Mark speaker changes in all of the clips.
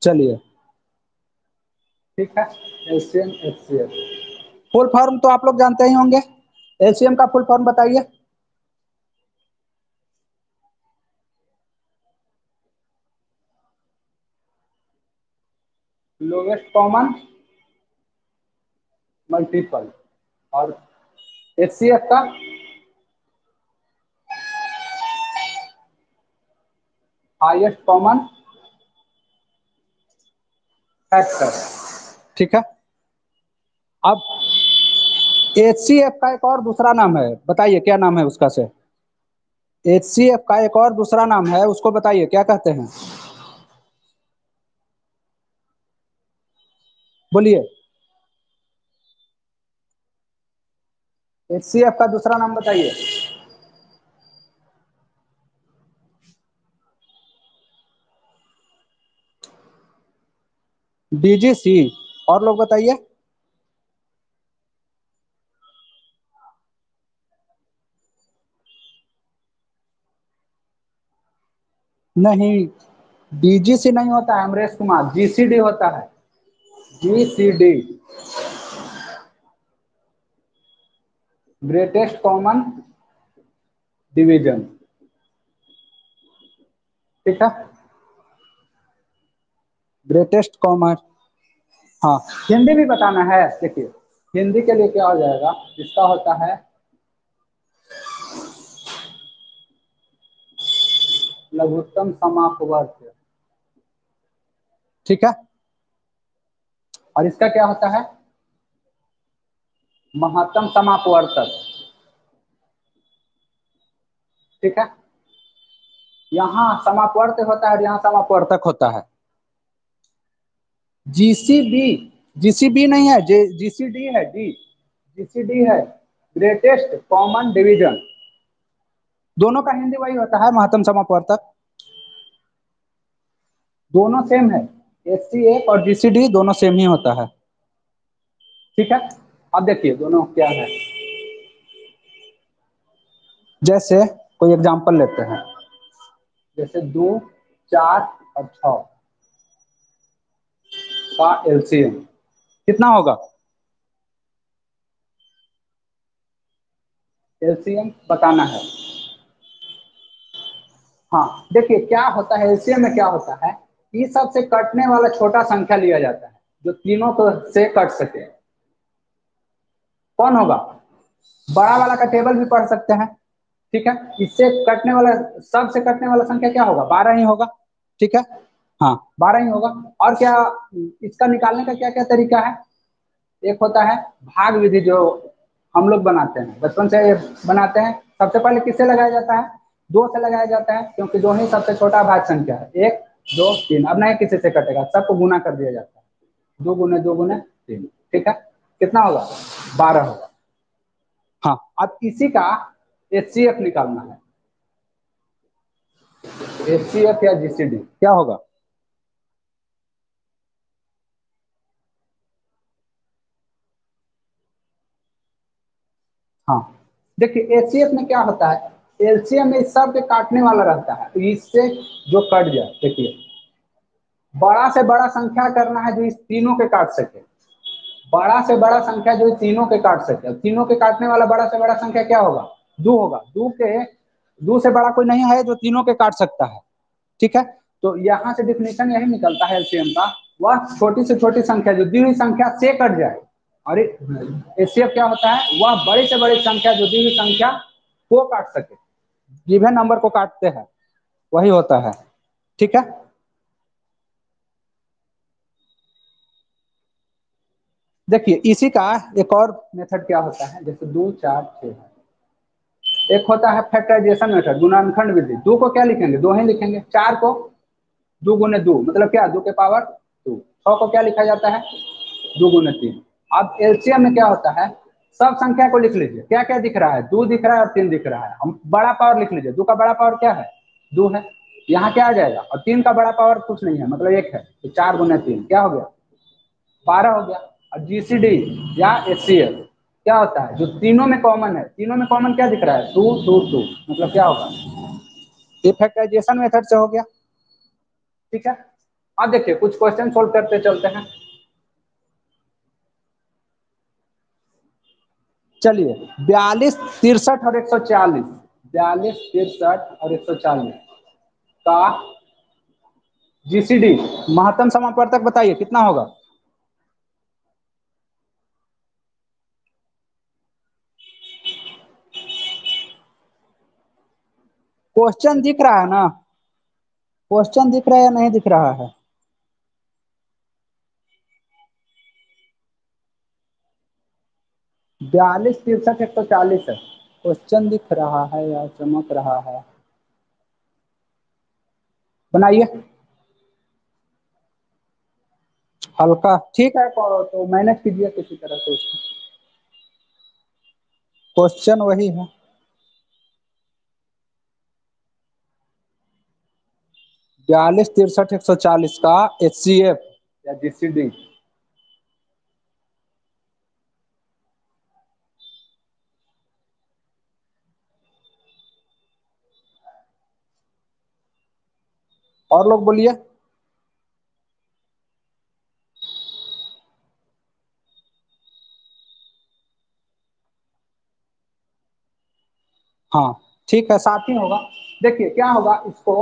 Speaker 1: चलिए ठीक है। एलसीएम एचसीएफ फुल फॉर्म तो आप लोग जानते ही होंगे। एलसीएम का फुल फॉर्म बताइए। Lowest common multiple. और एचसीएफ का हाईएस्ट कॉमन फैक्टर। ठीक है। अब एचसीएफ का एक और दूसरा नाम है, बताइए क्या नाम है उसका से। एचसीएफ का एक और दूसरा नाम है, उसको बताइए क्या कहते हैं, बोलिए। एचसीएफ का दूसरा नाम बताइए। डीजीसी। और लोग बताइए। नहीं, डीजीसी नहीं होता है अमरेश कुमार, जीसीडी होता है। GCD greatest common division. ठीक है। Greatest common. हाँ, हिंदी भी बताना है। देखिए हिंदी के लिए क्या हो जाएगा, इसका होता है लघुत्तम समापवर्ग। ठीक है। और इसका क्या होता है, महत्तम समापवर्तक। ठीक है। यहाँ समापवर्त होता है और यहाँ समापवर्तक होता है। जीसीबी, जीसीबी नहीं है, जीसीडी है, डी जीसीडी है, ग्रेटेस्ट कॉमन डिवीजन। दोनों का हिंदी वही होता है, महत्तम समापवर्तक। दोनों सेम है, एचसीएफ और जीसीडी दोनों सेम ही होता है। ठीक है। अब देखिए दोनों क्या है, जैसे कोई एग्जांपल लेते हैं, जैसे 2, 4 और 6 का एलसीएम कितना होगा। एलसीएम बताना है। हाँ देखिए क्या होता है, एलसीएम में क्या होता है, ये सबसे कटने वाला छोटा संख्या लिया जाता है जो तीनों को से कट सके। कौन होगा, बड़ा वाला का टेबल भी पढ़ सकते हैं। ठीक है। इससे कटने वाला, सबसे कटने वाला संख्या क्या होगा, 12 ही होगा। ठीक है। हाँ 12 ही होगा। और क्या, इसका निकालने का क्या क्या तरीका है। एक होता है भाग विधि, जो हम लोग बनाते हैं, बचपन से बनाते हैं। सबसे पहले किससे लगाया जाता है, 2 से लगाया जाता है, क्योंकि 2 ही सबसे छोटा भाग संख्या है। 1 2 3, अब नहीं किसी से कटेगा, सबको गुना कर दिया जाता है। 2 गुने 2 गुने 3। ठीक है। कितना होगा, 12 होगा। हाँ अब इसी का एचसीएफ निकालना है। एचसीएफ या जीसीडी क्या होगा। हाँ देखिए एचसीएफ में क्या होता है, एलसीएम में इस सब के काटने वाला रहता है, तो इससे जो कट जाए, देखिए बड़ा से बड़ा संख्या करना है जो इस तीनों के काट सके। बड़ा से बड़ा संख्या जो तीनों के काट सके, तीनों के काटने वाला बड़ा से बड़ा संख्या क्या होगा, 2 होगा। 2 से बड़ा कोई नहीं है जो तीनों के काट सकता है। ठीक है। तो यहाँ से डिफिनेशन यही निकलता है एलसीएम का, वह छोटी से छोटी संख्या जो दी हुई संख्या से कट जाए। और एचसीएफ क्या होता है, वह बड़ी से बड़ी संख्या जो दी हुई संख्या को काट सके, गिवन नंबर को काटते हैं, वही होता है। ठीक है। देखिए इसी का एक और मेथड क्या होता है, जैसे 2 4 6 है। एक होता है फैक्टराइजेशन मेथड, गुणनखंड विधि। 2 को क्या लिखेंगे, 2 ही लिखेंगे। 4 को 2 गुने 2 मतलब क्या, 2 के पावर 2। 6 को क्या लिखा जाता है, 2 गुने 3। अब एलसीएम में क्या होता है, सब संख्या को लिख लीजिए, क्या क्या दिख रहा है, 2 दिख रहा है और 3 दिख रहा है। हम बड़ा पावर लिख लीजिए, 2 का बड़ा पावर क्या है, 2 है। यहाँ क्या आ जाएगा, और 3 का बड़ा पावर कुछ नहीं है, मतलब 1 है, तो 4 गुने 3 क्या हो गया, 12 हो गया। और जीसीडी या एचसीएफ क्या होता है, जो तीनों में कॉमन है, तीनों में कॉमन क्या दिख रहा है, 2 2 2, मतलब क्या होगा, ये फैक्टराइजेशन मेथड से हो गया। ठीक है। अब देखिए कुछ क्वेश्चन सोल्व करते चलते हैं। चलिए 42 63 और 140, 42 63 और 140 का जीसीडी महत्तम समापवर्तक बताइए कितना होगा। क्वेश्चन दिख रहा है ना, क्वेश्चन दिख रहा है या नहीं दिख रहा है। 42 63 140 है, क्वेश्चन दिख रहा है या चमक रहा है, बनाइए हल्का। ठीक है तो मैनेज कीजिए किसी तरह से उसको, क्वेश्चन वही है। 42 63 140 का एचसीएफ या जीसीडी। और लोग बोलिए। हाँ ठीक है, साथ ही होगा। देखिए क्या होगा, इसको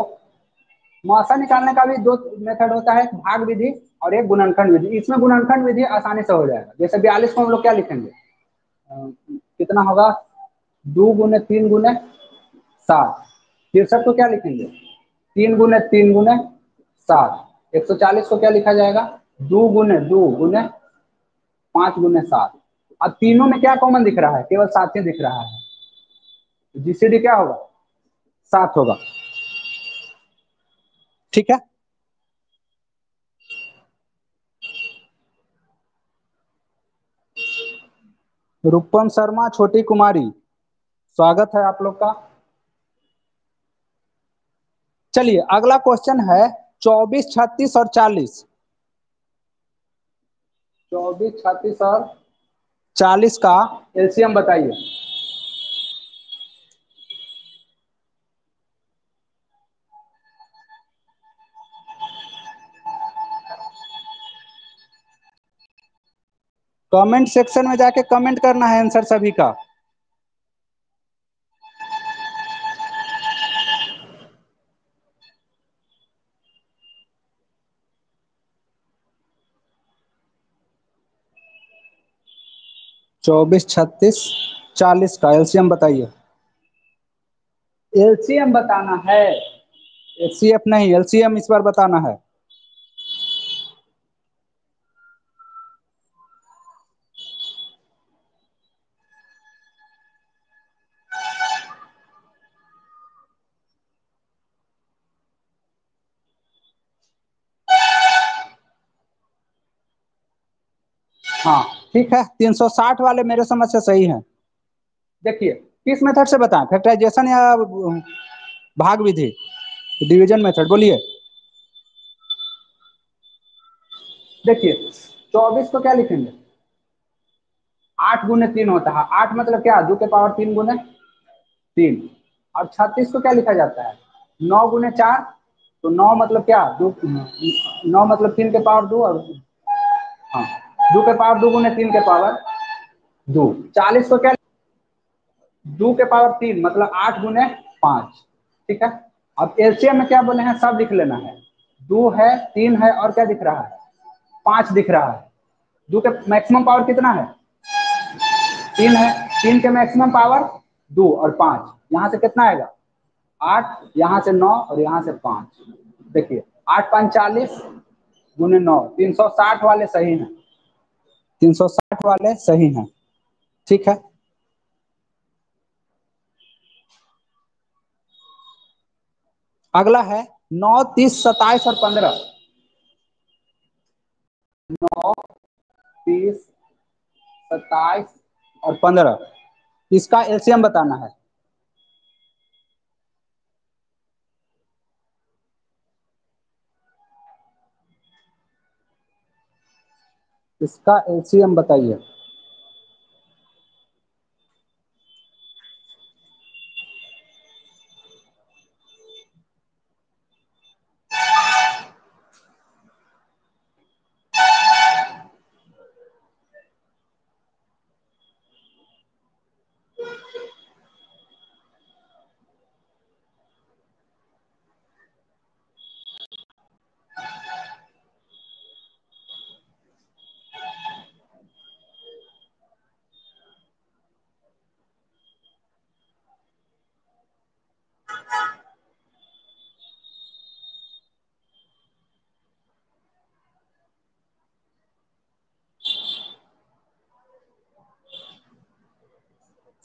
Speaker 1: मौसा निकालने का भी दो मेथड होता है, एक भाग विधि और एक गुणनखंड विधि। इसमें गुणनखंड विधि आसानी से हो जाएगा। जैसे 42 को हम लोग क्या लिखेंगे, कितना होगा, 2 गुने 3 गुने 7। 63 को क्या लिखेंगे, 3 गुने 3 गुने 7। 140 को क्या लिखा जाएगा, 2 गुने 2 गुने 5 गुने 7। अब तीनों में क्या कॉमन दिख रहा है, केवल 7 ही दिख रहा है। जीसीडी क्या होगा, 7 होगा। ठीक है, रूपम शर्मा, छोटी कुमारी, स्वागत है आप लोग का। चलिए अगला क्वेश्चन है 24 36 और 40। 24 36 और 40 का एलसीएम बताइए। कमेंट सेक्शन में जाके कमेंट करना है आंसर सभी का। चौबीस 36 40 का एलसीएम बताइए। एलसीएम बताना है, एचसीएफ नहीं, एलसीएम इस बार बताना है। हाँ ठीक है, 360 वाले मेरे समझ से सही है। देखिए किस मेथड से बताएं, फैक्टराइजेशन या भाग विधि, डिवीजन मेथड, बोलिए। देखिए 24 को क्या लिखेंगे, 8 गुने 3 होता है। 8 मतलब क्या, 2 के पावर 3 गुने 3। और 36 को क्या लिखा जाता है, 9 गुने 4। तो 9 मतलब क्या, 9 मतलब 3 के पावर 2 और हाँ 2 के पावर 2 गुने 3 के पावर 2। 40 को क्या, 2 के पावर 3 मतलब 8 गुने 5। ठीक है, अब एलसीएम में क्या बोले हैं, सब लिख लेना है। 2 है, 3 है और क्या दिख रहा है, 5 दिख रहा है। 2 के मैक्सिमम पावर कितना है, 3 है। 3 के मैक्सिमम पावर 2 और 5, यहाँ से कितना आएगा, 8, यहाँ से 9 और यहाँ से 5। देखिए 8 5 40 गुने 9, 360 वाले सही हैं, 360 वाले सही हैं। ठीक है, अगला है 9 30 27 और 15। 9 30 27 और 15, इसका एलसीएम बताना है। इसका एलसीएम बताइए।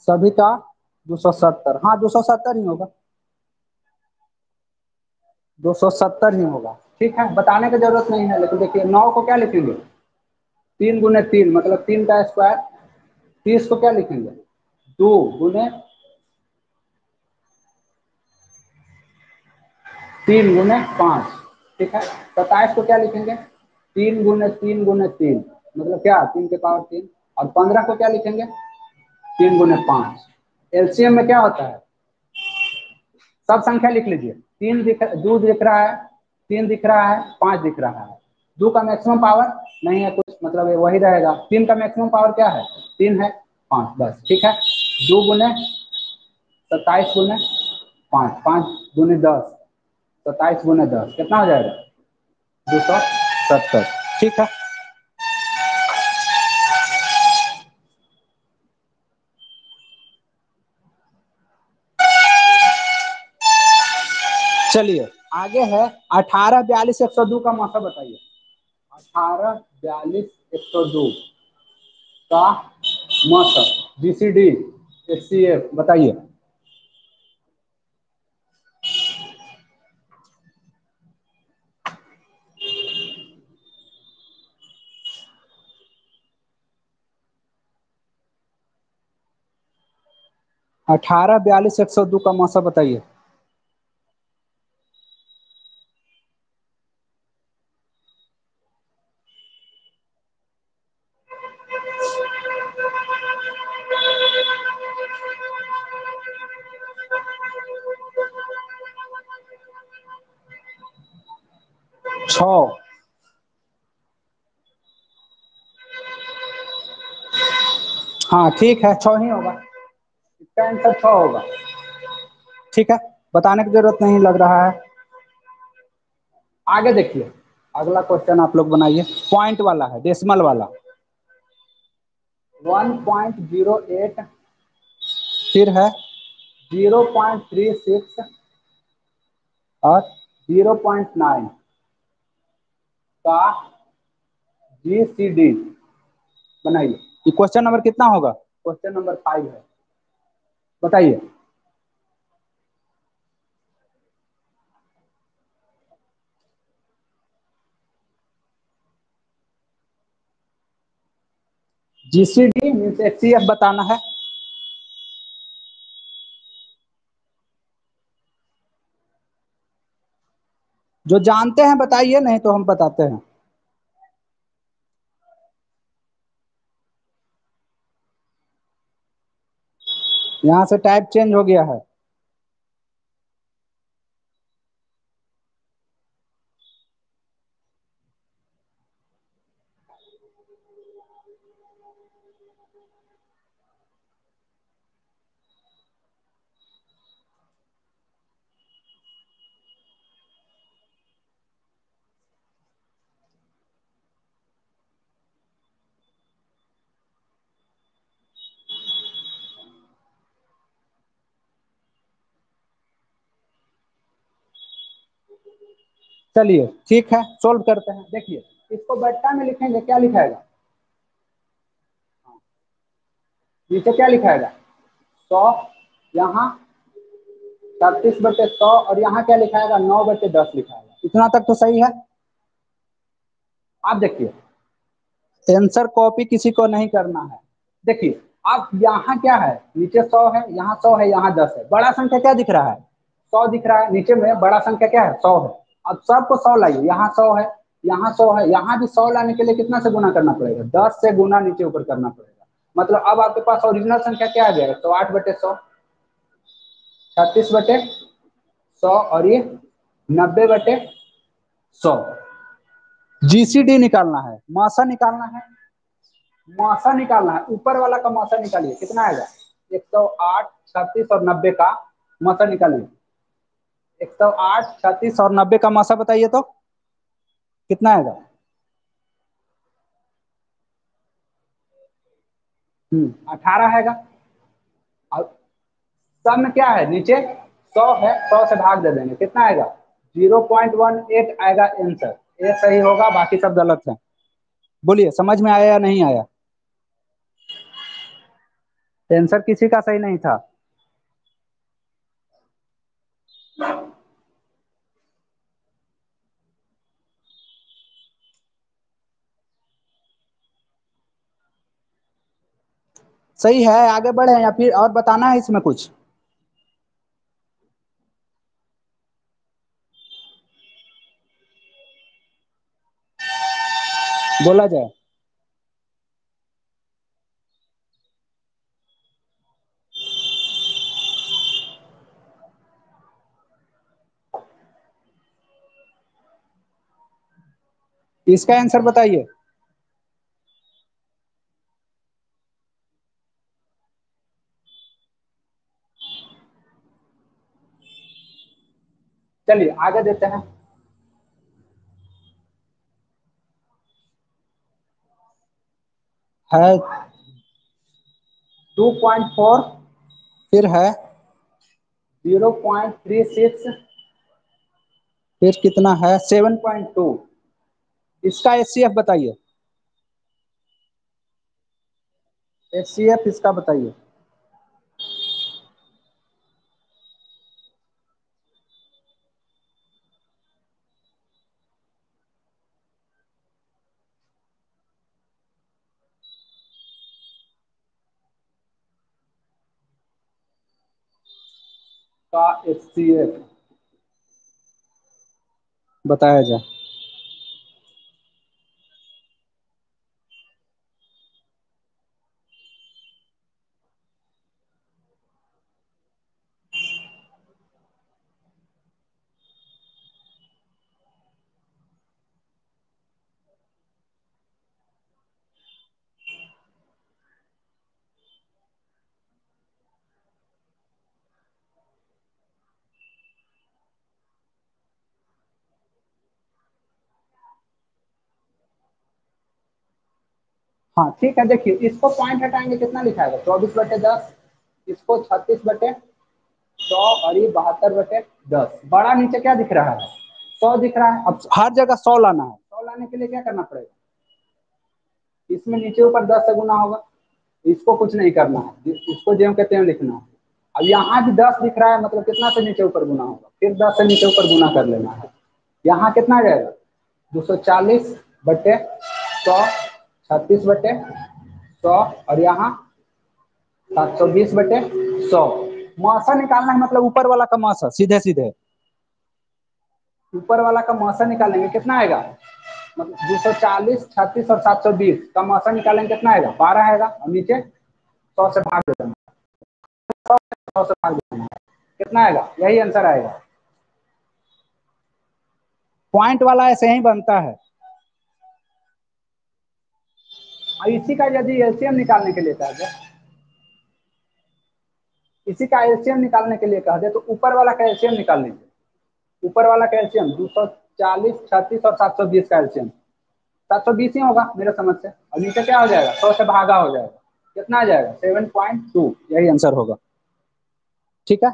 Speaker 1: सभी का 270, हाँ 270 ही होगा, 270 ही होगा। ठीक है, बताने की जरूरत नहीं है। लेकिन देखिए 9 को क्या लिखेंगे, 3 गुने 3 मतलब 3 का स्क्वायर। 30 को क्या लिखेंगे, 2 गुने 3 गुने 5। ठीक है, 27 को क्या लिखेंगे, 3 गुने 3 गुने 3 मतलब क्या, 3 के पावर 3। और 15 को क्या लिखेंगे, 3 गुने 5। एलसीएम में क्या होता है, सब संख्या लिख लीजिए। 2 दिख रहा है, 3 दिख रहा है, 5 दिख रहा है। 2 का मैक्सिमम पावर नहीं है कुछ, मतलब ये वही रहेगा। 3 का मैक्सिमम पावर क्या है, 3 है, 5 बस। ठीक है, 2 गुने 27 गुने 5, 5 गुने 10, 27 गुने 10 कितना हो जाएगा, 270। ठीक है, चलिए आगे है 18 42 102 का मौसा बताइए। 18 42 102 का मौसा, जीसीडी एचसीएफ बताइए। 18 42 102 का मौसा बताइए। छ, हाँ ठीक है, 6 ही होगा, इसका आंसर 6 होगा। ठीक है, बताने की जरूरत नहीं लग रहा है। आगे देखिए, अगला क्वेश्चन आप लोग बनाइए, पॉइंट वाला है, डेसिमल वाला। 1.08, फिर है 0.36 और 0.9 का जीसीडी बनाइए। ये क्वेश्चन नंबर कितना होगा, क्वेश्चन नंबर 5 है, बताइए। जीसीडी मीन्स एचसीएफ बताना है। जो जानते हैं बताइए, नहीं तो हम बताते हैं। यहाँ से टाइप चेंज हो गया है। चलिए ठीक है, सोल्व करते हैं। देखिए इसको बट्टा में लिखेंगे, क्या लिखाएगा, नीचे क्या लिखाएगा, 100, यहाँ 36/100 और यहाँ क्या लिखाएगा, 9/10 लिखाएगा। इतना तक तो सही है। आप देखिए, आंसर कॉपी किसी को नहीं करना है। देखिए अब यहाँ क्या है, नीचे 100 है, यहाँ 100 है, यहाँ 10 है। बड़ा संख्या क्या दिख रहा है, 100 दिख रहा है। नीचे में बड़ा संख्या क्या है, 100 है। अब सबको 100 लाइए, यहाँ 100 है, यहाँ 100 है, यहाँ भी 100 लाने के लिए कितना से गुना करना पड़ेगा, 10 से गुना नीचे ऊपर करना पड़ेगा। मतलब अब आपके पास ओरिजिनल संख्या क्या आ जाएगा, 108/100, 36/100 और ये 90/100। जीसीडी निकालना है, मासा निकालना है, मासा निकालना है। ऊपर वाला का मासा निकालिए, कितना आएगा, 108 36 और 90 का मासा निकालिए। 108 36 और 90 का मासा बताइए तो कितना आएगा। 18 आएगा। और सब में क्या है, नीचे 100 है, 100 से भाग दे देंगे, कितना आएगा, 0.18 आएगा आंसर। ये सही होगा, बाकी सब गलत है। बोलिए समझ में आया या नहीं आया। आंसर किसी का सही नहीं था। सही है, आगे बढ़े या फिर और बताना है इसमें कुछ? बोला जाए। इसका आंसर बताइए। चलिए आगे देते हैं। है 2.4, फिर है 0.36, फिर कितना है 7.2। इसका एचसीएफ बताइए। एचसीएफ इसका बताइए। का एचसीएफ बताया जाए। हाँ ठीक है, देखिए इसको पॉइंट हटाएंगे कितना लिखाएगा 24/10, इसको 36/100 और ये 72/10। बड़ा नीचे क्या दिख रहा है 100 दिख रहा है। अब हर जगह 100 लाना है, 100 लाने के लिए क्या करना पड़ेगा, इसमें नीचे ऊपर 10 से गुना होगा। इसको कुछ नहीं करना है, इसको ज्यों के त्यों लिखना है। अब यहाँ भी 10 दिख रहा है, मतलब कितना से नीचे ऊपर गुना होगा, फिर 10 से नीचे ऊपर गुना कर लेना है। यहाँ कितना आ जाएगा 240/100, 36/100 और यहाँ 720/100। मौसा निकालना है, मतलब ऊपर वाला का मौसा, सीधे सीधे ऊपर वाला का मौसा निकालेंगे कितना आएगा, मतलब 240, 36 और 720 का मौसा निकालेंगे कितना आएगा 12 आएगा। और नीचे 100 से भाग देना, 100 से भाग देना है, कितना आएगा, यही आंसर आएगा। पॉइंट वाला ऐसे ही बनता है। और इसी का यदि एलसीएम निकालने के लिए कहा जाए, इसी का एलसीएम निकालने के लिए कहा जाए तो ऊपर वाला का एलसीएम निकाल लीजिए। ऊपर वाला का एलसीएम 240, 36 और 720 का एलसीएम 720 ही होगा मेरे समझ से। और नीचे क्या हो जाएगा 100 से भागा हो जाएगा, कितना आ जाएगा 7.2, यही आंसर होगा। ठीक है,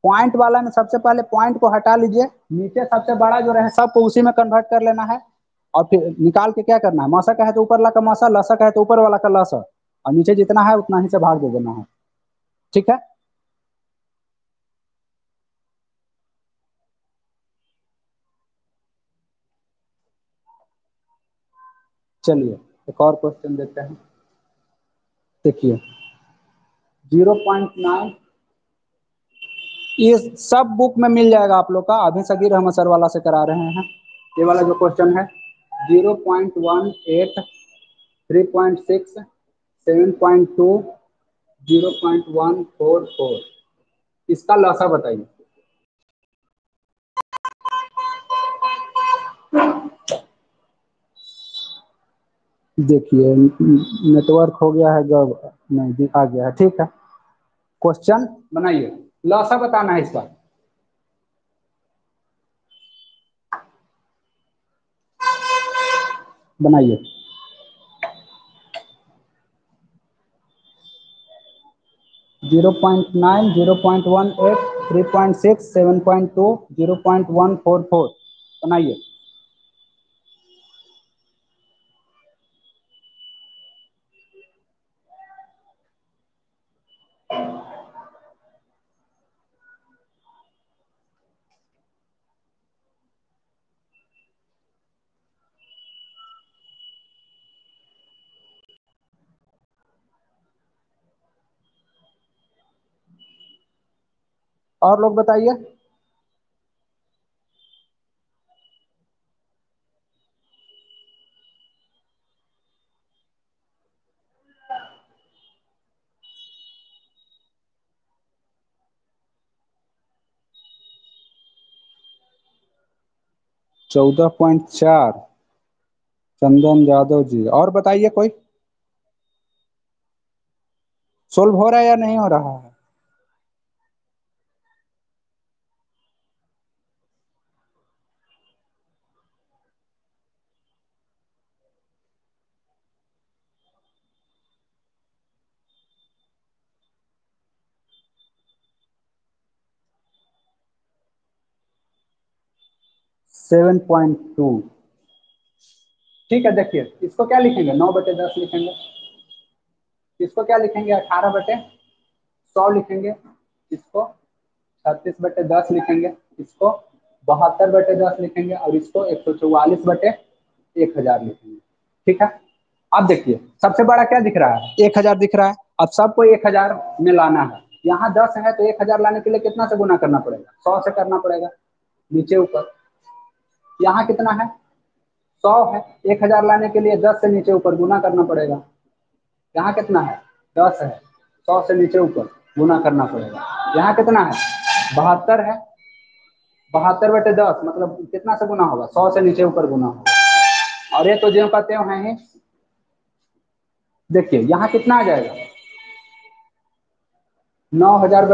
Speaker 1: पॉइंट वाला में सबसे पहले पॉइंट को हटा लीजिए, नीचे सबसे बड़ा जो रहे सबको उसी में कन्वर्ट कर लेना है। और फिर निकाल के क्या करना है, मौसा का है तो ऊपर वाला का मौसा, लसा का है तो ऊपर वाला का लसा, और नीचे जितना है उतना ही से भाग दे देना है। ठीक है, चलिए एक और क्वेश्चन देते हैं। देखिए 0.9, ये सब बुक में मिल जाएगा आप लोग का, अभी सगीर अहमद सर वाला से करा रहे हैं। ये वाला जो क्वेश्चन है 0.18, 3.6, 7.2, 0.144, इसका लसा बताइए। देखिए नेटवर्क हो गया है जब, नहीं आ गया है, ठीक है। क्वेश्चन बनाइए, लसा बताना है इसका। बनाइए। 0.9, 0.18, 3.6, 7.2, 0.144, बनाइए। और लोग बताइए। 14.4। चंदन यादव जी। और बताइए कोई। सोल्व हो रहा है या नहीं हो रहा है? 7.2। ठीक है, देखिए इसको क्या लिखेंगे, 9/10 लिखेंगे। इसको क्या लिखेंगे, 18/100 लिखेंगे। इसको 36/10 लिखेंगे। इसको 72/10 लिखेंगे। और इसको 144/1000 लिखेंगे। ठीक है। अब देखिए सबसे बड़ा क्या दिख रहा है, 1000 दिख रहा है। अब सबको 1000 में लाना है। यहाँ 10 है तो 1000 लाने के लिए कितना से गुना करना पड़ेगा, 100 से करना पड़ेगा, नीचे ऊपर। यहाँ कितना है, 100 है। 1000 लाने के लिए 10 से नीचे ऊपर गुना करना पड़ेगा। यहाँ कितना है, 10 है। 100 से नीचे ऊपर गुना करना पड़ेगा। यहाँ कितना है, 72 है। 72/10 मतलब कितना से गुना होगा, 100 से नीचे ऊपर गुना होगा। और ये तो जो कहते हैं ही। देखिए यहाँ कितना आ जाएगा, 9000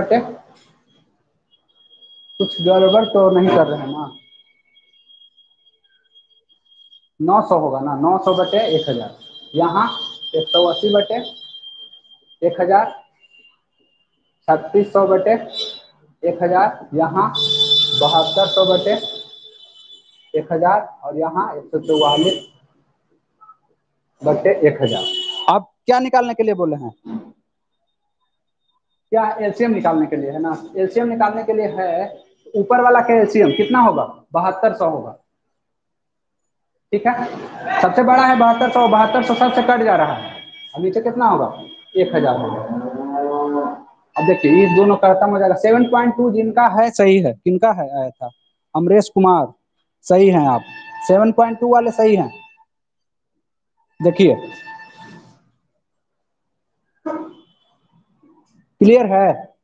Speaker 1: कुछ गड़बड़ तो नहीं कर रहे हैं ना, 900 होगा ना, 900/1000। यहाँ 180/1000, 3600/1000, यहाँ 7200/1000, और यहाँ 144/1000। अब क्या निकालने के लिए बोले हैं, क्या एलसीएम निकालने के लिए है ना। एलसीएम निकालने के लिए है, ऊपर वाला का एलसीएम कितना होगा, 7200 होगा। ठीक है, सबसे बड़ा है 7200, 7200 सबसे कट जा रहा है। अब नीचे कितना होगा, 1000 होगा। अब देखिए ये दोनों का खत्म हो जाएगा। 7.2 जिनका है सही है, किनका है आया था, अमरेश कुमार, सही हैं आप। 7.2 वाले सही हैं। देखिए क्लियर है।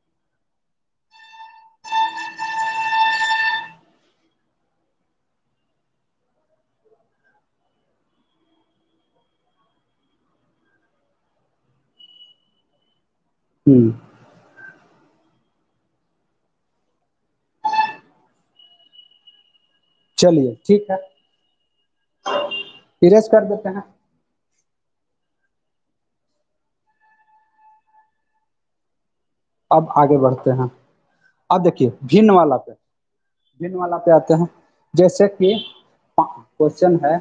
Speaker 1: हम्म, चलिए ठीक है, इरेज कर देते हैं। अब आगे बढ़ते हैं। अब देखिए भिन्न वाला पे आते हैं। जैसे कि क्वेश्चन है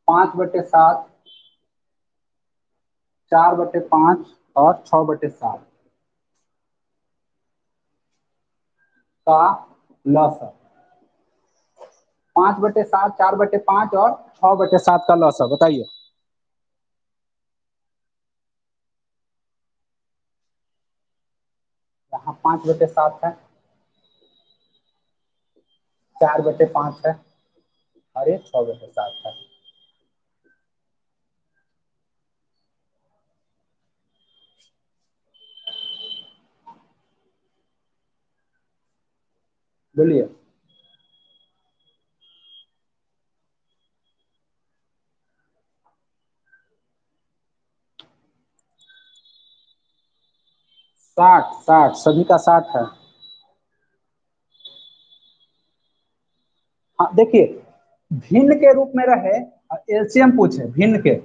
Speaker 1: 5/7, 4/5 और 6/7 का लॉस है। 5/7, 4/5 और 6/7 का लॉस है, बताइए। यहाँ 5/7 है, 4/5 है, और ये 6/7 है। बोलिए। 60, 60 सभी का 60 है। हाँ देखिए, भिन्न के रूप में रहे, एलसीएम पूछे भिन्न के,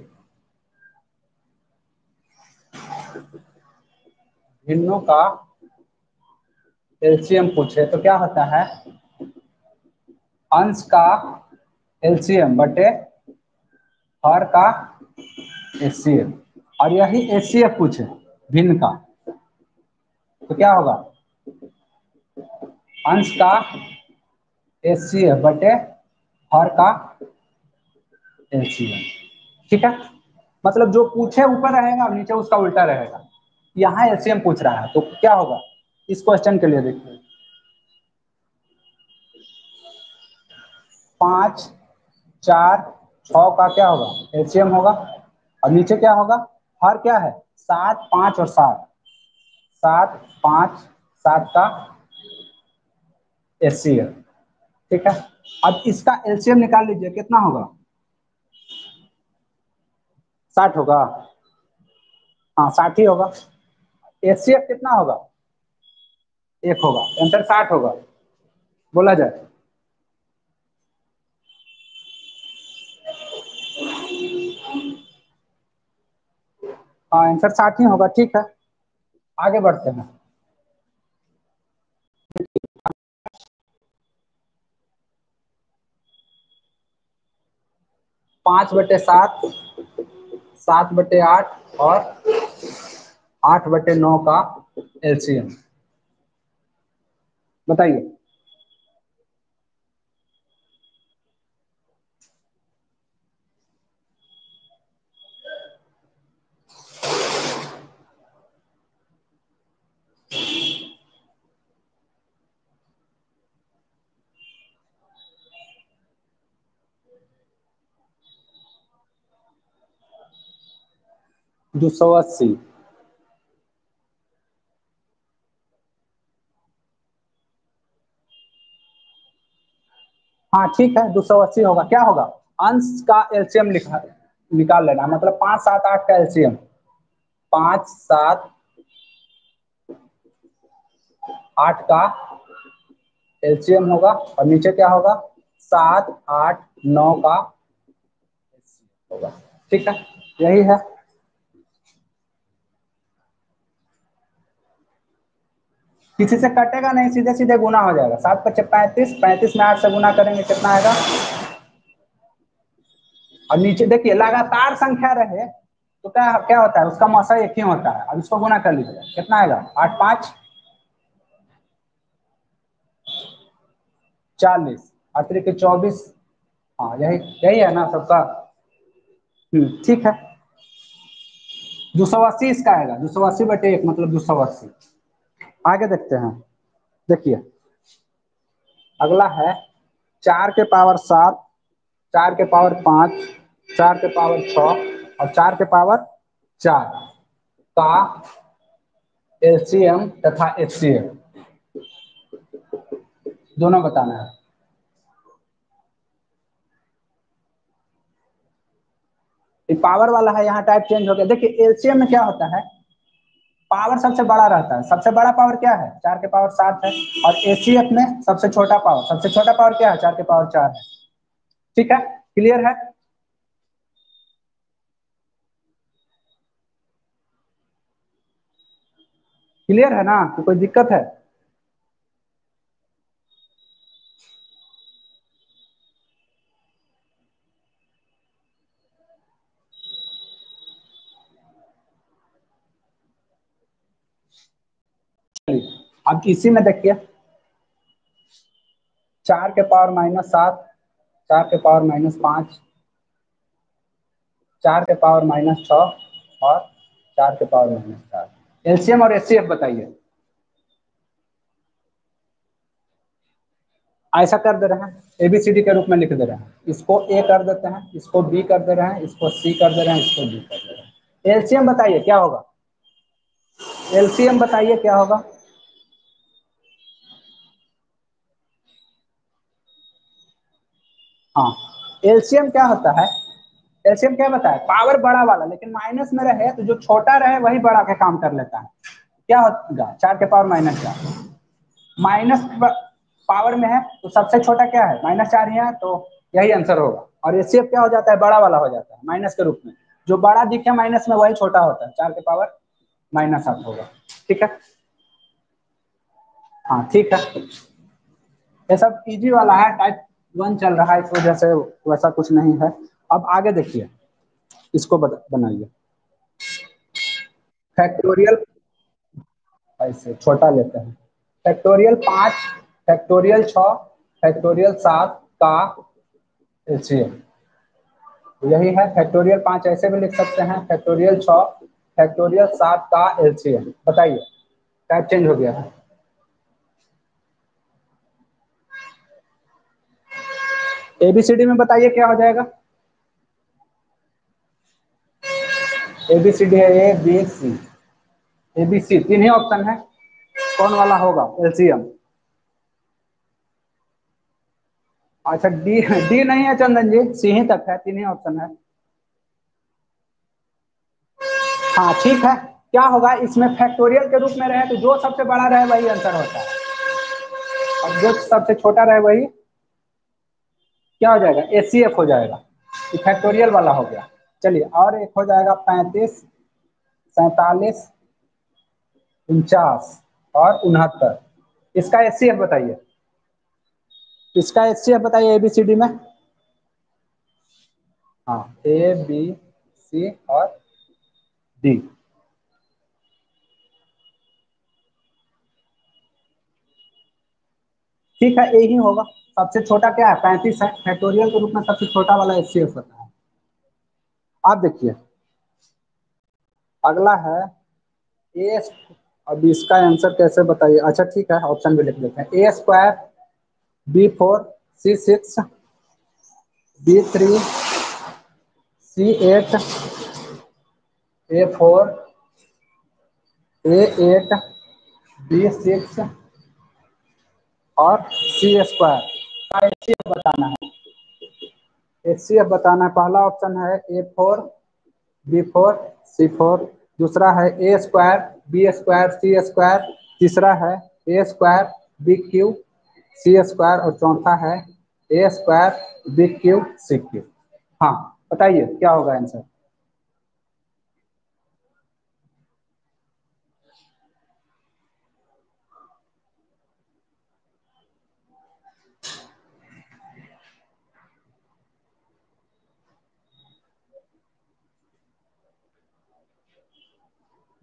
Speaker 1: भिन्नों का एलसीएम पूछे तो क्या होता है, अंश का एलसीएम बटे हर का एचसीएफ। और यही एचसीएफ पूछे भिन्न का, तो क्या होगा, अंश का एचसीएफ बटे हर का एलसीएम। ठीक है, मतलब जो पूछे ऊपर रहेगा और नीचे उसका उल्टा रहेगा। यहाँ एलसीएम पूछ रहा है, तो क्या होगा इस क्वेश्चन के लिए? देखिए 5 4 6 का क्या होगा एलसीएम होगा, और नीचे क्या होगा, हर क्या है 7 5 और 7, 7 5 7 का एचसीएल। ठीक है, अब इसका एलसीएम निकाल लीजिए, कितना होगा? 60 होगा, हाँ 60 ही होगा। एचसीएफ कितना होगा? 1 होगा, आंसर 60 होगा, बोला जाए। हाँ आंसर 60 ही होगा। ठीक है, आगे बढ़ते हैं। 5/7, 7/8 और 8/9 का एलसीएम बताइए। दो सौ अस्सी। हाँ ठीक है, 280 होगा। क्या होगा, अंश का एलसीएम लिखा निकाल लेना, मतलब 5 7 8 का एलसीएम, 5 7 8 का एलसीएम होगा, और नीचे क्या होगा 7 8 9 का होगा। ठीक है, यही है। किसी से कटेगा नहीं, सीधे सीधे गुना हो जाएगा। 7 × 5 = 35, 35 में 8 से गुना करेंगे कितना आएगा? और नीचे देखिए लगातार संख्या रहे तो क्या क्या होता है, उसका मौसा एक ही होता है। अब इसको गुना कर लीजिए, कितना आएगा? 8 5 40, अतिरिक्त 24। हाँ यही यही है ना सबका। ठीक है, 280 इसका आएगा, 280/1 मतलब 280। आगे देखते हैं। देखिए अगला है 4 के पावर 7, 4 के पावर 5, 4 के पावर 6 और 4 के पावर 4 का एलसीएम तथा एचसीएफ दोनों बताना है। ये पावर वाला है, यहाँ टाइप चेंज हो गया। देखिए एलसीएम में क्या होता है, पावर सबसे बड़ा रहता है। सबसे बड़ा पावर क्या है? 4 के पावर 7 है। और एचसीएफ में सबसे छोटा पावर, सबसे छोटा पावर क्या है? 4 के पावर 4 है। ठीक है, क्लियर है? क्लियर है ना, तो कोई दिक्कत है? अब इसी में देखिए 4 के पावर -7, 4 के पावर -5, 4 के पावर -6 और 4 के पावर -4। एलसीएम और एचसीएफ बताइए। ऐसा कर दे रहे हैं, एबीसीडी के रूप में लिख दे रहे हैं। इसको ए कर देते हैं, इसको बी कर दे रहे हैं, इसको सी कर दे रहे हैं, इसको डी कर दे रहे हैं। एलसीएम बताइए क्या होगा? एलसीएम बताइए क्या होगा? हाँ, एलसीएम क्या होता है? एलसीएम क्या बताया, पावर बड़ा वाला लेकिन माइनस में रहे तो जो छोटा रहे वही बड़ा का काम कर लेता है। क्या होगा 4 के पावर -4, माइनस पावर में है तो सबसे छोटा क्या है? -4 ही है, तो यही आंसर होगा। और एचसीएफ क्या हो जाता है? बड़ा वाला हो जाता है, माइनस के रूप में। जो बड़ा दिखे माइनस में वही छोटा होता है, 4 के पावर -7 होगा। ठीक है, हाँ ठीक है। ये सब इजी वाला है, टाइप 1 चल रहा है, इस वजह से वैसा कुछ नहीं है। अब आगे देखिए, इसको बनाइए। फैक्टोरियल, ऐसे छोटा लेते हैं। फैक्टोरियल 5, फैक्टोरियल 6, फैक्टोरियल 7 का एलसीएम यही है। फैक्टोरियल 5 ऐसे भी लिख सकते हैं, फैक्टोरियल 6, फैक्टोरियल 7 का एलसीएम बताइए। टाइप चेंज हो गया है। एबीसीडी में बताइए क्या हो जाएगा। एबीसीडी है ए बी सी। एबीसी तीन ही ऑप्शन है, कौन वाला होगा एलसीएम? अच्छा डी, डी नहीं है चंदन जी, सी ही तक है, तीन ही ऑप्शन है। हाँ ठीक है, क्या होगा इसमें फैक्टोरियल के रूप में रहे तो जो सबसे बड़ा रहे वही आंसर होता है, और जो सबसे छोटा रहे वही क्या हो जाएगा, एचसीएफ हो जाएगा। फैक्टोरियल वाला हो गया। चलिए और एक हो जाएगा 35, 47, 49 और 69। इसका एचसीएफ बताइए। इसका एचसीएफ बताइए एबीसीडी में। हाँ ए बी सी और डी। ठीक है यही होगा। सबसे छोटा क्या है, 35 है, फैक्टोरियल के रूप में सबसे छोटा वाला एचसीएफ होता है। आप देखिए अगला है ए। अब इसका आंसर कैसे बताइए, अच्छा ठीक है ऑप्शन भी लिख लेते हैं। ए square B4 C6 B3 C8 A4 A8 B6 और सी स्क्वायर। एचसीएफ बताना है। एचसीएफ बताना है। पहला ऑप्शन है A4 B4 C4, दूसरा है a square B square C square, तीसरा है a square BQ C square और चौथा है ए स्क्वायर BQ CQ। हाँ बताइए क्या होगा आंसर।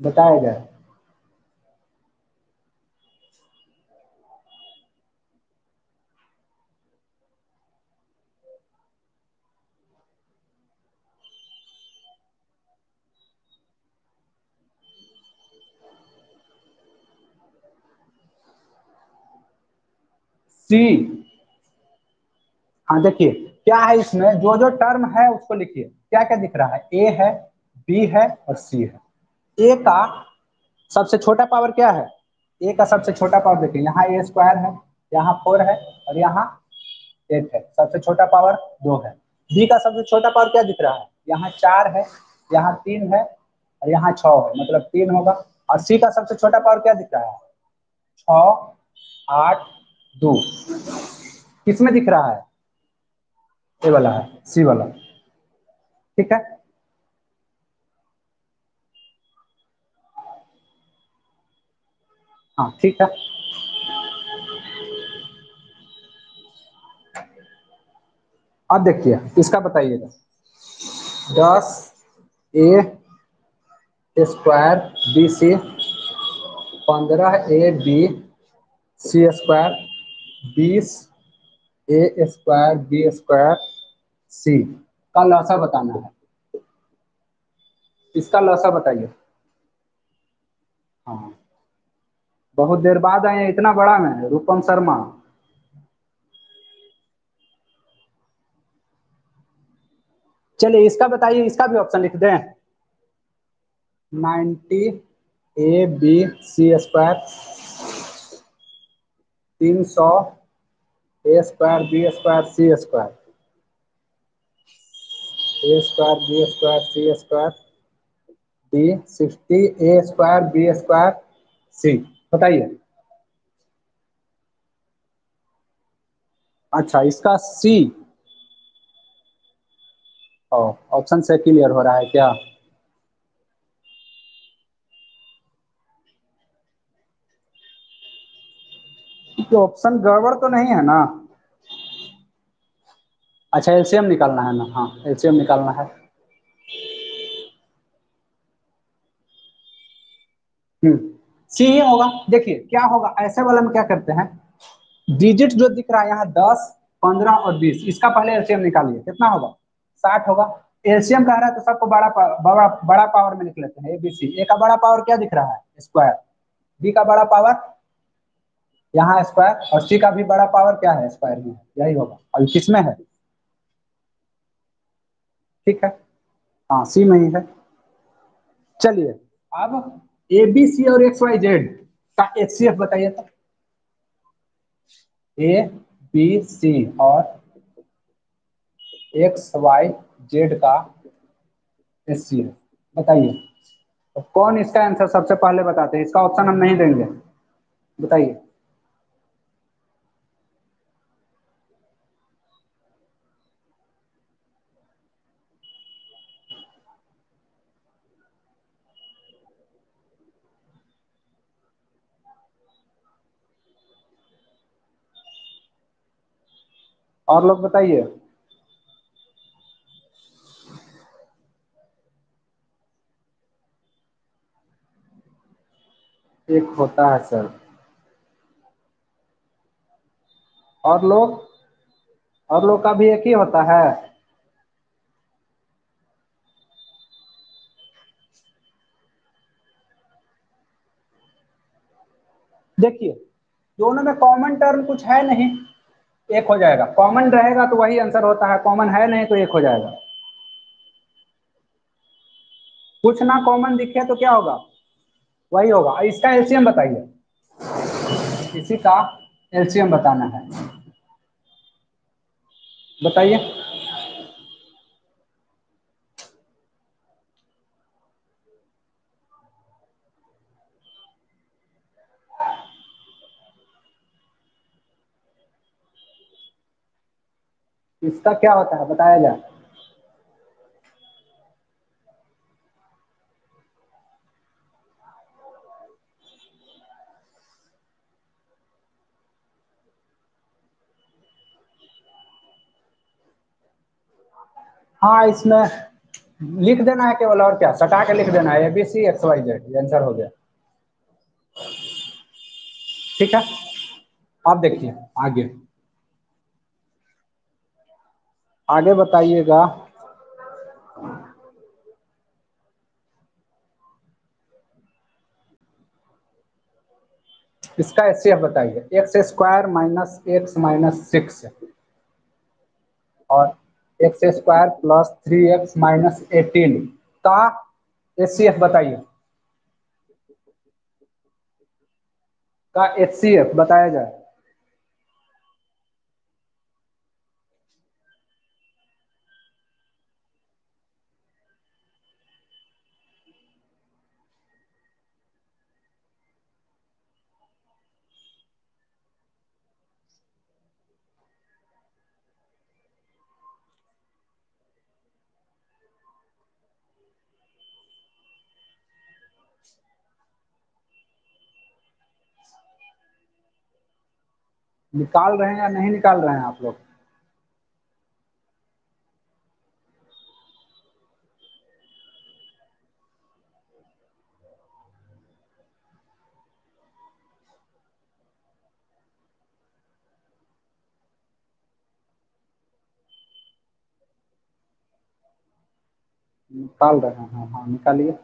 Speaker 1: बताया जाए। सी। हाँ देखिए क्या है इसमें, जो जो टर्म है उसको लिखिए। क्या क्या दिख रहा है, ए है बी है और सी है। ए का सबसे छोटा पावर क्या है, ए का सबसे छोटा पावर देखिए, यहाँ ए स्क्वायर है, यहाँ 4 है और यहाँ 8 है, सबसे छोटा पावर 2 है। बी का सबसे छोटा पावर क्या दिख रहा है, यहाँ 4 है, यहाँ 3 है और यहाँ 6 है, मतलब 3 होगा। और सी का सबसे छोटा पावर क्या दिख रहा है, 6 8 2। किसमें दिख रहा है, ए वाला है, सी वाला। ठीक है हाँ ठीक है। अब देखिए इसका बताइएगा। 10 A square BC, 15 AB C square, 20 A square B square C का लसा बताना है। इसका लसा बताइए। हाँ बहुत देर बाद आए हैं, इतना बड़ा में रूपम शर्मा। चलिए इसका बताइए, इसका भी ऑप्शन लिख दें। 90 AB C square, 300 A square B square C square, A square B square C square D 60 A square B square C। बताइए। अच्छा इसका सी। ऑप्शन से क्लियर हो रहा है क्या। तो ऑप्शन गड़बड़ तो नहीं है ना। अच्छा एलसीएम निकालना है ना, हाँ एलसीएम निकालना है। सी ही होगा। देखिए क्या होगा ऐसे वाला में क्या करते हैं, डिजिट जो दिख रहा है यहाँ 10 15 और 20, इसका पहले एलसीएम निकालिए, कितना होगा 60 होगा। एलसीएम कह रहा है तो सबको बड़ा पावर में लिख लेते हैं। ए बी सी, ए का बड़ा पावर क्या दिख रहा है? स्क्वायर। बी का बड़ा पावर यहाँ स्क्वायर, और सी का भी बड़ा पावर क्या है? स्क्वायर भी है, यही होगा। और किसमें है? ठीक है, हाँ सी में ही है। चलिए अब ए बी सी और एक्स वाई जेड का एचसीएफ बताइए तो। ए बी सी और एक्स वाई जेड का एचसीएफ बताइए। तो कौन इसका आंसर सबसे पहले बताते हैं? इसका ऑप्शन हम नहीं देंगे, बताइए। और लोग बताइए। एक होता है सर। और लोग, और लोग का भी एक ही होता है। देखिए दोनों में कॉमन टर्म कुछ है नहीं, एक हो जाएगा। कॉमन रहेगा तो वही आंसर होता है, कॉमन है नहीं तो एक हो जाएगा। कुछ ना कॉमन दिखे तो क्या होगा? वही होगा। इसका एलसीएम बताइए, इसी का एलसीएम बताना है, बताइए। इसका क्या होता है बताया जाए। हाँ इसमें लिख देना है केवल, और क्या, सटा के लिख देना है A B C X Y Z, answer हो गया। ठीक है, आप देखिए आगे, आगे बताइएगा। इसका एचसीएफ बताइए। X square minus x minus six और x square plus three x minus eighteen का एचसीएफ बताइए, का एचसीएफ बताया जाए। निकाल रहे हैं या नहीं निकाल रहे हैं आप लोग? निकाल रहे हैं, हाँ हाँ निकालिए।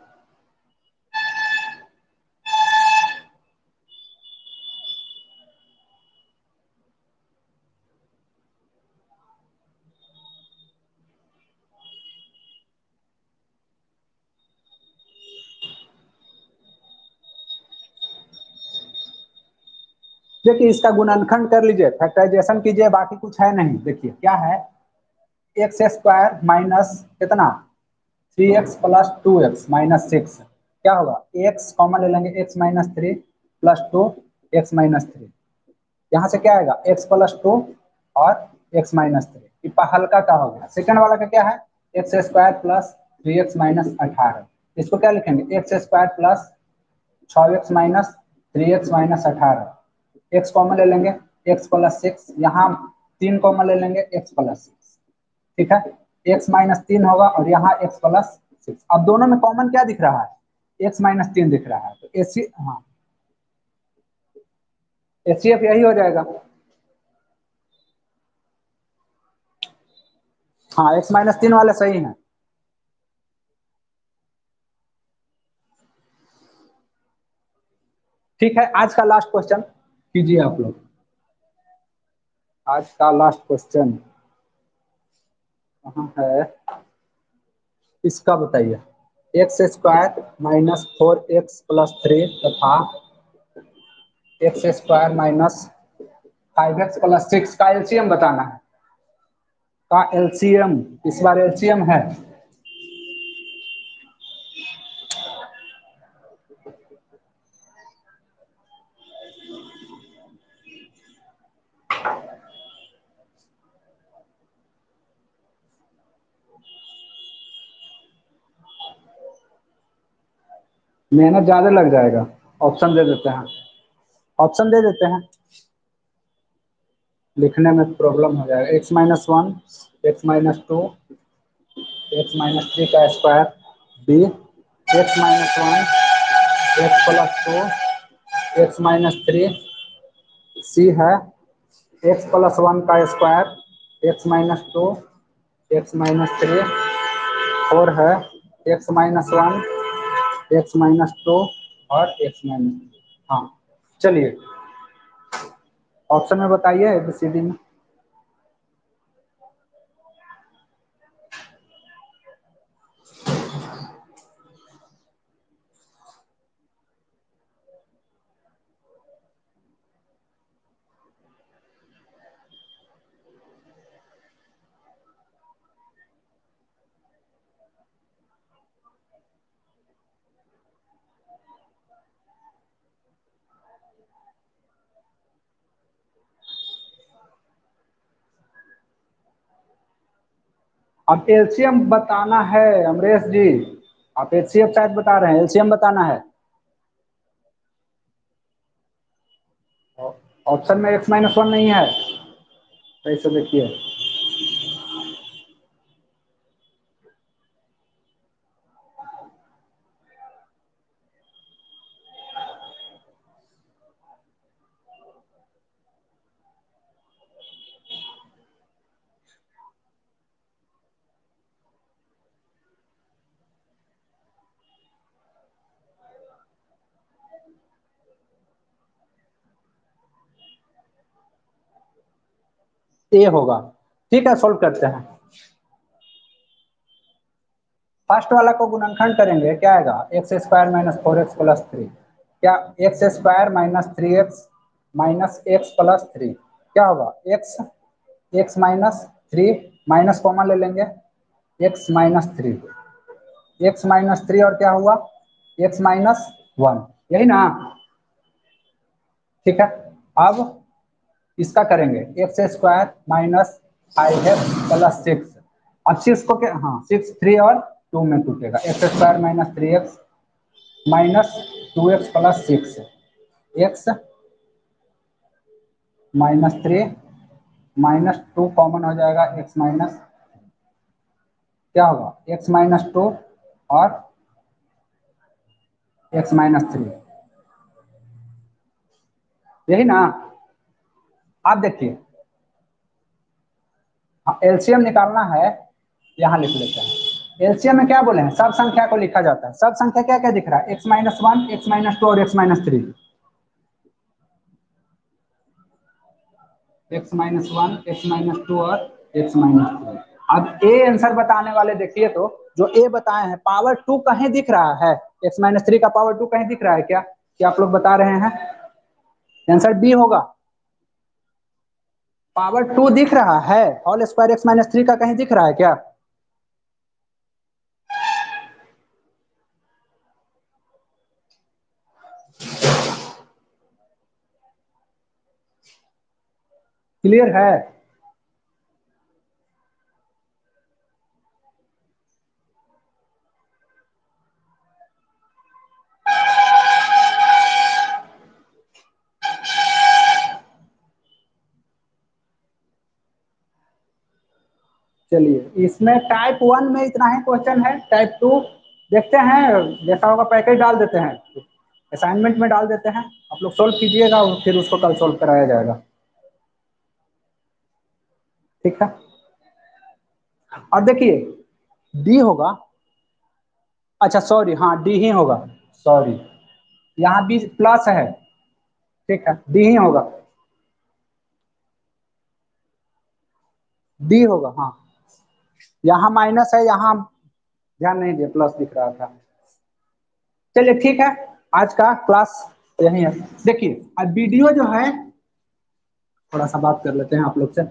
Speaker 1: देखिए इसका गुणनखंड कर लीजिए, फैक्टराइजेशन कीजिए, बाकी कुछ है नहीं। देखिए क्या है, एक्स स्क्वायर माइनस कितना, three x plus two x minus six, क्या होगा? एक्स कॉमन ले लेंगे, x minus three plus two x minus three, यहाँ से क्या आएगा? एक्स प्लस टू और एक्स माइनस थ्री। हल्का का हो गया। सेकंड वाला का क्या है? X square plus three x minus अठारह, इसको क्या लिखेंगे? एक्स स्क्वायर प्लस छः x minus three x minus अठारह, एक्स कॉमन ले लेंगे, एक्स प्लस सिक्स, यहाँ तीन कॉमन ले लेंगे, एक्स प्लस सिक्स। ठीक है, एक्स माइनस तीन होगा और यहाँ एक्स प्लस सिक्स। अब दोनों में कॉमन क्या दिख रहा है? एक्स माइनस तीन दिख रहा है, तो एसी, हाँ एचसीएफ यही हो जाएगा। हाँ एक्स माइनस तीन वाले सही हैं। ठीक है, आज का लास्ट क्वेश्चन कीजिए आप लोग। आज का लास्ट क्वेश्चन कहाँ है, इसका बताइए। एक्स स्क्वायर माइनस 4x+3 तथा एक्स स्क्वायर माइनस 5x+6 का एलसीएम बताना है। का एलसीएम, इस बार एलसीएम है। मेहनत ज्यादा लग जाएगा, ऑप्शन दे देते हैं, ऑप्शन दे देते हैं, लिखने में प्रॉब्लम हो जाएगा। x-1, x-2, x-3 का square, B x-1, x+2, x-3, सी है x+1 का स्क्वायर, x-2, x-3, 4 है x-1, x-2 और x-3। हाँ चलिए ऑप्शन में बताइए एबीसीडी में। अब एलसीएम बताना है अमरेश जी, आप एचसीएफ शायद बता रहे हैं, एलसीएम बताना है। ऑप्शन में x-1 नहीं है, कैसे देखिए। ए होगा, ठीक है सोल्व करते हैं। फर्स्ट वाला को गुणनखंड करेंगे, क्या आएगा, x² माइनस 4x+3, क्या x² minus 3x minus x+3 क्या होगा, x माइनस 3 माइनस कॉमन ले लेंगे, x-3, x-3 और क्या हुआ, x-1, यही ना। ठीक है, अब इसका करेंगे x² माइनस 5x+6। अब 6 को क्या, हाँ 6 3 और 2 में टूटेगा, x² minus 3x minus 2x+6, x minus 3 minus 2 common हो जाएगा, x माइनस क्या होगा, x-2 और x-3, यही ना। आप देखिए एलसीएम निकालना है, यहाँ लिख लेते हैं। एलसीएम में क्या बोले हैं, सब संख्या को लिखा जाता है। सब संख्या क्या क्या दिख रहा है, x-1, x-2 और x-3, x-1, x-2 और x-3। अब ए आंसर बताने वाले देखिए, तो जो ए बताए हैं पावर 2 कहीं दिख रहा है, x-3 का पावर 2 कहीं दिख रहा है क्या, क्या आप लोग बता रहे हैं, आंसर बी होगा। पावर 2 दिख रहा है, होल स्क्वायर x-3 का कहीं दिख रहा है क्या, क्लियर है। चलिए इसमें टाइप 1 में इतना ही क्वेश्चन है, टाइप 2 देखते हैं, जैसा होगा पैकेज डाल देते हैं, असाइनमेंट में डाल देते हैं, आप लोग सोल्व कीजिएगा और फिर उसको कल सोल्व कराया जाएगा, ठीक है। और देखिए डी होगा, अच्छा सॉरी, हाँ डी ही होगा, सॉरी यहाँ बी प्लस है, ठीक है, डी ही होगा, डी होगा। हाँ, यहाँ माइनस है, यहाँ ध्यान नहीं दिया, प्लस दिख रहा था। चलिए ठीक है, आज का क्लास यही है। देखिए अब वीडियो जो है, थोड़ा सा बात कर लेते हैं आप लोग से।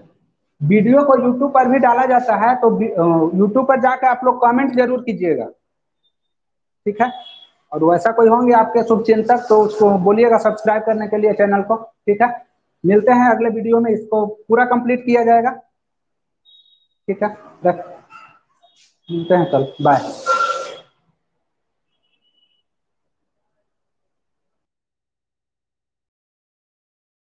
Speaker 1: वीडियो को यूट्यूब पर भी डाला जाता है, तो यूट्यूब पर जाकर आप लोग कमेंट जरूर कीजिएगा, ठीक है। और वैसा कोई होंगे आपके शुभचिंतक तो उसको बोलिएगा सब्सक्राइब करने के लिए चैनल को, ठीक है। मिलते हैं अगले वीडियो में, इसको पूरा कंप्लीट किया जाएगा, ठीक है। रख, मिलते हैं कल, बाय।